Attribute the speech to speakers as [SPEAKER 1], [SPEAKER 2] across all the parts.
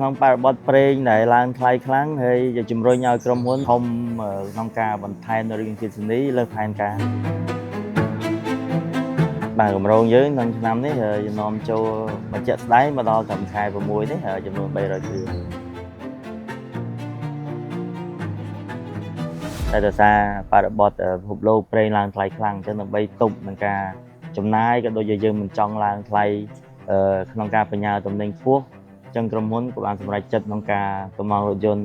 [SPEAKER 1] ក្នុងបរិបទប្រេងដែលឡើងថ្លៃខ្លាំងហើយជំរុញឲ្យក្រុមហ៊ុនធំក្នុងការបន្ថែមនៅរឿងអគ្គិសនីលើផែនការបាទគម្រោងយើងក្នុងឆ្នាំនេះនាំចូលបញ្ជាក់ស្ដែងមកដល់ត្រឹមខែ6នេះចំនួន300គ្រឿងតែដោយសារបរិបទពិភពលោកប្រេងឡើងថ្លៃខ្លាំងអញ្ចឹងដើម្បីទប់នឹងការចំណាយក៏ដូចជាយើងមិនចង់ឡើងថ្លៃក្នុងការបញ្ញើទំនិញខ្ពស់ចឹងក្រុមហ៊ុនក៏បានសម្រេចចិត្តក្នុងការកម្លាំងរថយន្ត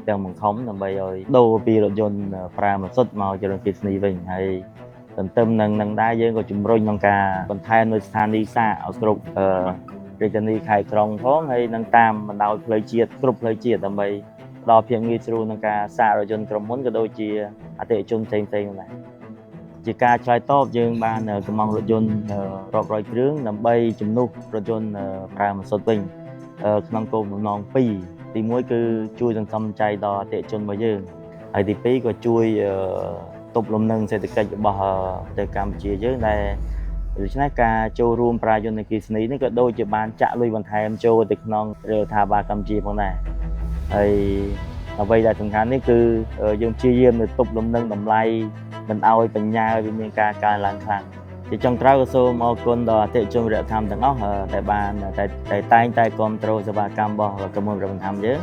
[SPEAKER 1] ទាំងបង្ខំដើម្បីឲ្យដូរពីរថយន្តប្រើម៉ាស៊ូតមកជារថយន្តអគ្គិសនីវិញហើយទន្ទឹមនឹងដែរយើងក៏ជំរុញក្នុងការបន្ថែមនៅស្ថានីយ៍សាកឲ្យគ្រប់រាជធានីខេត្តក្រុងផងហើយនឹងតាមបណ្ដោយផ្លូវជាតិគ្រប់ផ្លូវជាតិដើម្បីផ្ដល់ភាពងាយស្រួលក្នុងការសាករថយន្តក្រុមហ៊ុនក៏ដូចជាអតិថិជនផ្សេងៗដែរជាការឆ្លើយតបយើងបានកម្លាំងរថយន្តរាប់រយគ្រឿងដើម្បីជំនួសរថយន្តប្រើម៉ាស៊ូតវិញក្នុងគោលបំណង2ទី1គឺជួយសន្សំចៃដល់អតិថិជនរបស់យើងហើយទី2ក៏ជួយទប់លំនឹងសេដ្ឋកិច្ចរបស់ប្រទេសកម្ពុជាយើងដែលដូច្នេះការចូលរួមប្រើយន្តអគ្គិសនីនេះក៏ដូចជាបានចាក់លុយបន្ថែមចូលទៅក្នុងរដ្ឋាភិបាលកម្ពុជាផងដែរហើយអ្វីដែលសំខាន់នេះគឺយើងព្យាយាមទៅទប់លំនឹងតម្លៃមិនឲ្យបញ្ញាវាមានការកើនឡើងខ្លាំងជាចុងក្រោយក៏សូមអរគុណដល់អតិថិជនវិរៈធម្មទាំងអស់ដែលបានតែតែងតែគ្រប់គ្រងសេវាកម្មរបស់ក្រុមហ៊ុនវិរៈធម្មយើង